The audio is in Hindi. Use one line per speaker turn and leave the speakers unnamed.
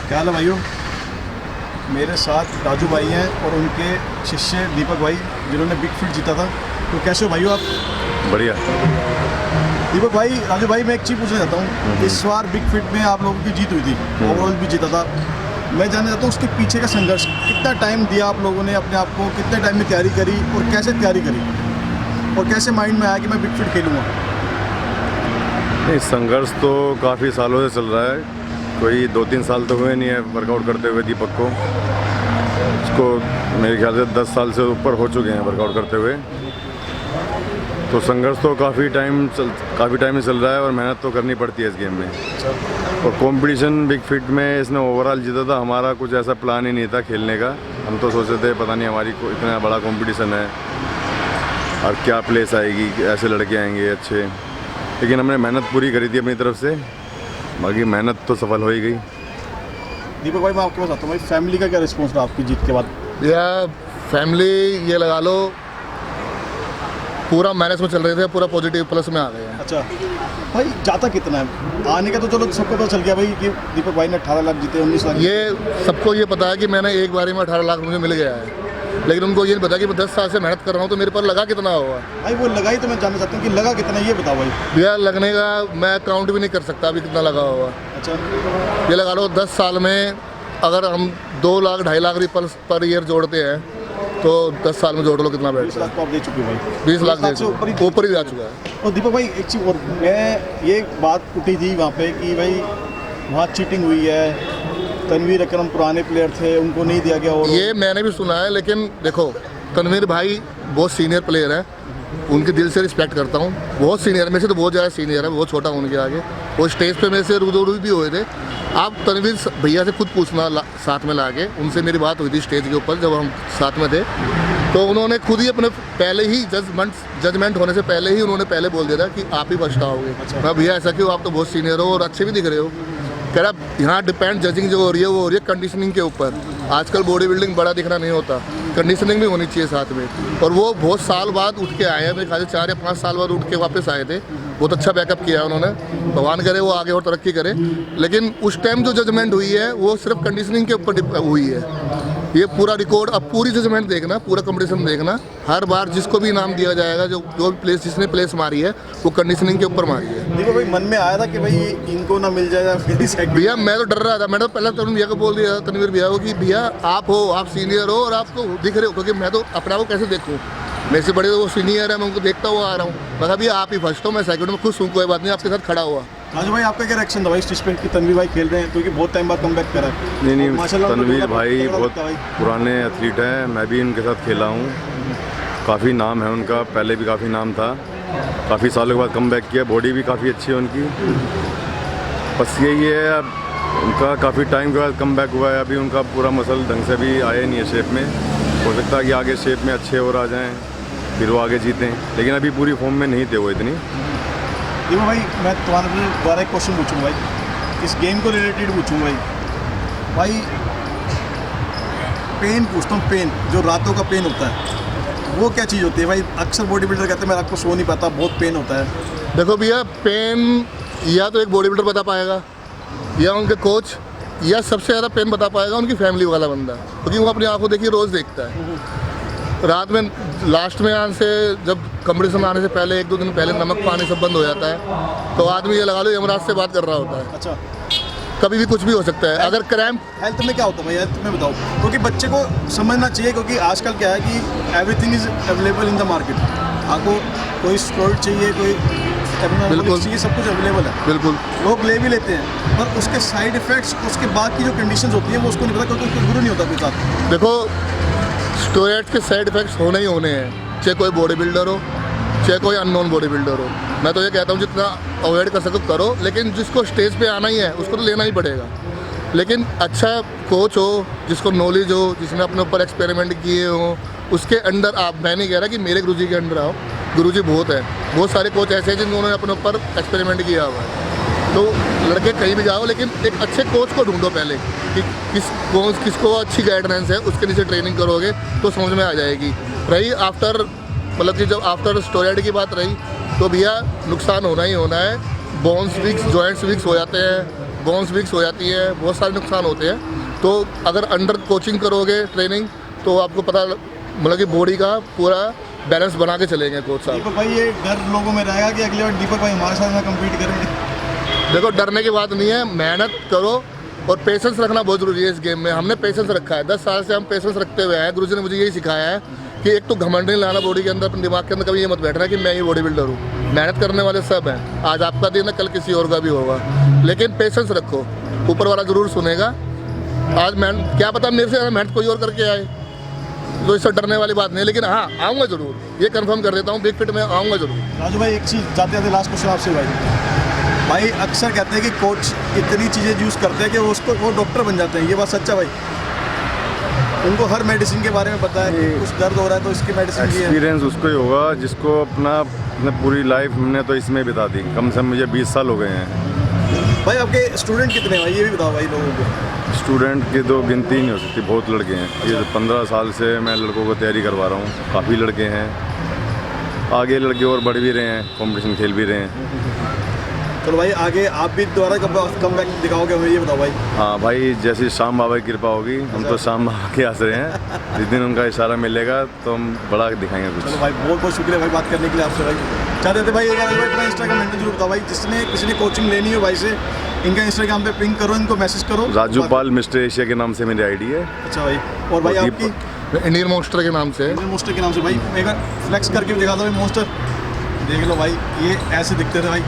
क्या हाल है भाइयों। मेरे साथ राजू भाई हैं और उनके शिष्य दीपक भाई जिन्होंने बिग फीट जीता था। तो कैसे हो भाइयों आप?
बढ़िया।
दीपक भाई, राजू भाई, मैं एक चीज़ पूछना चाहता हूँ। इस बार बिग फीट में आप लोगों की जीत हुई थी, ओवरऑल भी जीता था। मैं जानना चाहता हूँ उसके पीछे का संघर्ष, कितना टाइम दिया आप लोगों ने अपने आप को, कितने टाइम में तैयारी करी और कैसे तैयारी करी और कैसे माइंड में आया कि मैं बिग फीट खेलूँगा?
नहीं, संघर्ष तो काफ़ी सालों से चल रहा है। कोई 2-3 साल तो हुए नहीं है वर्कआउट करते हुए दीपक को। उसको मेरे ख्याल से 10 साल से ऊपर हो चुके हैं वर्कआउट करते हुए। तो संघर्ष तो काफ़ी टाइम से चल रहा है और मेहनत तो करनी पड़ती है इस गेम में। और कंपटीशन बिग फीट में इसने ओवरऑल जीता था। हमारा कुछ ऐसा प्लान ही नहीं था खेलने का। हम तो सोचते थे पता नहीं हमारी को इतना बड़ा कंपटीशन है और क्या प्लेस आएगी, ऐसे लड़के आएंगे अच्छे। लेकिन हमने मेहनत पूरी करी थी अपनी तरफ से, बाकी मेहनत तो सफल हो ही गई।
दीपक भाई, मैं आपके पास आता हूँ भाई, फैमिली का क्या रिस्पॉन्स था आपकी जीत के बाद?
या फैमिली ये लगा लो पूरा माइनस में चल रहे थे, पूरा पॉजिटिव प्लस में आ गए हैं।
अच्छा भाई, जाता कितना है? आने का तो चलो सबको पता चल गया भाई कि दीपक भाई ने 18 लाख जीते, 19 लाख।
ये सबको ये पता है कि मैंने एक बारी में 18 लाख मुझे मिल गया है, लेकिन उनको ये नहीं पता कि मैं 10 साल से मेहनत कर रहा हूँ तो मेरे पर लगा कितना होगा।
भाई वो लगाई तो मैं जानना चाहता हूँ कि लगा कितना, ये बताओ भाई।
भैया लगने का मैं काउंट भी नहीं कर सकता अभी कितना लगा होगा।
अच्छा,
ये लगा लो 10 साल में अगर हम 2 लाख 2.5 लाख रुपये पर ईयर जोड़ते हैं तो 10 साल में जोड़ लो कितना
20
बैठता
लाख
है।
तो आप दे चुके हो भाई।
20 लाख
से
ऊपर ही जा चुका है।
और दीपक भाई एक चीज़ और, मैं ये बात उठी थी वहाँ पे कि भाई वहाँ चीटिंग हुई है, तनवीर अकरम पुराने प्लेयर थे, उनको नहीं दिया गया। और
ये मैंने भी सुना है, लेकिन देखो तनवीर भाई बहुत सीनियर प्लेयर हैं, उनके दिल से रिस्पेक्ट करता हूँ। बहुत सीनियर है, मेरे से तो बहुत ज़्यादा सीनियर है, बहुत छोटा हूँ उनके आगे। वो स्टेज पे मेरे से रूबरू भी हुए थे। आप तनवीर भैया से खुद पूछना साथ में लाके, उनसे मेरी बात हुई थी स्टेज के ऊपर जब हम साथ में थे। तो उन्होंने खुद ही अपने पहले ही जजमेंट होने से पहले ही उन्होंने पहले बोल दिया था कि आप ही फर्स्ट आओगे। मैं भैया ऐसा क्यों, आप तो बहुत सीनियर हो और अच्छे भी दिख रहे हो। कह रहा यहाँ डिपेंड जजिंग जो हो रही है वो हो रही है कंडीशनिंग के ऊपर। आजकल बॉडी बिल्डिंग बड़ा दिखना नहीं होता, कंडीशनिंग भी होनी चाहिए साथ में। और वो बहुत साल बाद उठ के आए हैं, मेरे ख्याल से 4 या 5 साल बाद उठ के वापस आए थे। बहुत अच्छा बैकअप किया उन्होंने, भगवान करे वो आगे और तरक्की करे। लेकिन उस टाइम जो जजमेंट हुई है वो सिर्फ कंडीशनिंग के ऊपर हुई है। ये पूरा रिकॉर्ड, अब पूरी जजमेंट देखना, पूरा कंपटीशन देखना, हर बार जिसको भी इनाम दिया जाएगा, जो भी प्लेस जिसने प्लेस मारी है वो कंडीशनिंग के ऊपर मारी है।
देखो भाई, मन में आया था कि भाई इनको ना मिल जाएगा फिर
भैया मैं तो डर रहा था। मैंने तो पहले तरुण भैया को बोल दिया था, तनवीर भैया को, कि भैया आप हो, आप सीनियर हो और आप तो दिख रहे हो, क्योंकि मैं तो अपने आप को कैसे देखूँ, मेरे से बड़े तो वो सीनियर है, मैं उनको देखता हुआ आ रहा हूँ। मैं भैया आप ही फर्स्ट हो, मैं सेकंड में खुश हूँ, कोई बात नहीं, आपके साथ खड़ा हुआ।
राजू भाई, आपका क्या रिएक्शन था भाई स्टेज पे कि तनवीर भाई खेल रहे हैं, क्योंकि बहुत टाइम बाद कमबैक करा है?
नहीं,
माशाल्लाह
तनवीर भाई
तगड़ा
बहुत
लगता है भाई।
पुराने एथलीट हैं, मैं भी उनके साथ खेला हूँ। काफ़ी नाम है उनका, पहले भी काफ़ी नाम था। काफ़ी सालों के बाद कमबैक किया, बॉडी भी काफ़ी अच्छी है उनकी। बस यही है, अब उनका काफ़ी टाइम के बाद कमबैक हुआ है। अभी उनका पूरा मसल ढंग से भी आया नहीं है शेप में। हो सकता है कि आगे शेप में अच्छे और आ जाएँ, फिर वो आगे जीतें, लेकिन अभी पूरी फॉर्म में नहीं थे वो इतनी।
देखो भाई, मैं तुम्हारे द्वारा एक क्वेश्चन पूछूंगा भाई, इस गेम को रिलेटेड पूछूंगा भाई। पेन पूछता हूँ, पेन जो रातों का पेन होता है वो क्या चीज़ होती है भाई? अक्सर बॉडी बिल्डर कहते हैं मैं रात को सो नहीं पाता, बहुत पेन होता है।
देखो भैया, पेन या तो एक बॉडी बिल्डर बता पाएगा, या उनके कोच, या सबसे ज़्यादा पेन बता पाएगा उनकी फैमिली वाला बंदा, क्योंकि वो अपनी आंखों देखिए रोज़ देखता है। रात में लास्ट में आने से, जब कंपटीशन आने से पहले 1-2 दिन पहले नमक पानी सब बंद हो जाता है, तो आदमी ये लगा लो यमराज से बात कर रहा होता है।
अच्छा,
कभी भी कुछ भी हो सकता है। अगर क्रैम्प,
हेल्थ में क्या होता है भाई? हेल्थ में बताओ, क्योंकि बच्चे को समझना चाहिए, क्योंकि आजकल क्या है कि everything is available in the market. आपको कोई स्टेरॉइड चाहिए, कोई
बिल्कुल
चाहिए, सब कुछ अवेलेबल है।
बिल्कुल
लोग ले भी लेते हैं, पर उसके साइड इफेक्ट्स, उसके बाद की जो कंडीशंस होती हैं वो उसको नहीं पता, क्योंकि उसको गुरु नहीं होता कोई साथ।
देखो, स्टेरॉइड के साइड इफेक्ट्स होने ही होने हैं, चाहे कोई बॉडी बिल्डर हो, चाहे कोई अननोन बॉडी बिल्डर हो। मैं तो ये कहता हूँ जितना अवॉइड कर सको करो, लेकिन जिसको स्टेज पे आना ही है उसको तो लेना ही पड़ेगा। लेकिन अच्छा कोच हो, जिसको नॉलेज हो, जिसने अपने ऊपर एक्सपेरिमेंट किए हो, उसके अंडर आप, मैं नहीं कह रहा कि मेरे गुरुजी के अंडर आओ, गुरुजी बहुत है, बहुत सारे कोच ऐसे हैं जिन्होंने अपने ऊपर एक्सपेरिमेंट किया हुआ है। तो लड़के कहीं भी जाओ, लेकिन एक अच्छे कोच को ढूंढो पहले कि किसको अच्छी गाइडेंस है, उसके नीचे ट्रेनिंग करोगे तो समझ में आ जाएगी। रही आफ्टर, मतलब कि जब आफ्टर स्टेरॉइड की बात रही, तो भैया नुकसान होना ही होना है। बोन्स वीक्स, जॉइंट्स वीक्स हो जाते हैं, बोन्स वीक्स हो जाती है, बहुत सारे नुकसान होते हैं। तो अगर अंडर कोचिंग करोगे ट्रेनिंग तो आपको पता मतलब कि बॉडी का पूरा बैलेंस बना के चलेंगे कोच साहब।
दीपक भाई ये डर लोगों में रहेगा कि अगली बार दीपक भाई हमारे साथ में कम्पीट करेंगे?
देखो डरने की बात नहीं है, मेहनत करो और पेशेंस रखना बहुत ज़रूरी है इस गेम में। हमने पेशेंस रखा है, 10 साल से हम पेशेंस रखते हुए हैं। गुरुजी ने मुझे यही सिखाया है कि एक तो घमंड नहीं लाना बॉडी के अंदर, अपने दिमाग के अंदर कभी ये मत बैठना कि मैं ही बॉडी बिल्डर हूँ। मेहनत करने वाले सब हैं, आज आपका दिन है कल किसी और का भी होगा, लेकिन पेशेंस रखो, ऊपर वाला ज़रूर सुनेगा। आज मैं क्या पता मेरे से ज़्यादा मेहनत कोई और करके आए, तो इससे डरने वाली बात नहीं है। लेकिन हाँ आऊँगा ज़रूर, ये कंफर्म कर देता हूँ, बिग फिट में आऊँगा ज़रूर।
राजू भाई एक चीज़ जाते जाते लास्ट क्वेश्चन आपसे भाई अक्सर कहते हैं कि कोच इतनी चीज़ें यूज़ करते हैं कि वो डॉक्टर बन जाते हैं, ये बात सच्चा भाई? उनको हर मेडिसिन के बारे में पता है कि कुछ दर्द हो रहा है तो इसकी मेडिसिन ये है।
एक्सपीरियंस उसको ही होगा जिसको अपना पूरी लाइफ हमने तो इसमें बिता दी। कम से कम मुझे 20 साल हो गए हैं।
भाई आपके स्टूडेंट कितने हैं भाई, ये भी बताओ भाई लोगों को।
स्टूडेंट की तो गिनती ही नहीं हो सकती, बहुत लड़के हैं। ये 15 साल से मैं लड़कों को तैयारी करवा रहा हूँ, काफ़ी लड़के हैं। आगे लड़के और बढ़ भी रहे हैं, कंपटीशन खेल भी रहे हैं।
चलो भाई आगे आप भी दोबारा कम बैक दिखाओगे हमें, ये बताओ भाई।
हाँ भाई, जैसे श्याम बाबा की कृपा होगी, हम तो श्याम बाबा के आसरे हैं। जिस दिन उनका इशारा मिलेगा तो हम बड़ा दिखाएंगे कुछ।
चलो भाई बहुत बहुत शुक्रिया भाई बात करने के लिए आपसे भाई। चाहते थे भाई एक बार अपना इंस्टाग्राम हैंडल जरूर बताओ भाई, जिसने किसी ने कोचिंग लेनी हो भाई से, इनका इंस्टाग्राम पे पिंग करो, इनको मैसेज करो।
राजू पाल मिस्टर एशिया के नाम से मेरी आईडी है।
अच्छा भाई, और भाई
और
आपकी?
इंडियन मॉन्स्टर के नाम से।
मोस्टर के नाम से भाई, एक बार फ्लेक्स करके भी दिखा दो भाई मोस्टर, देख लो भाई ये ऐसे दिखते थे भाई।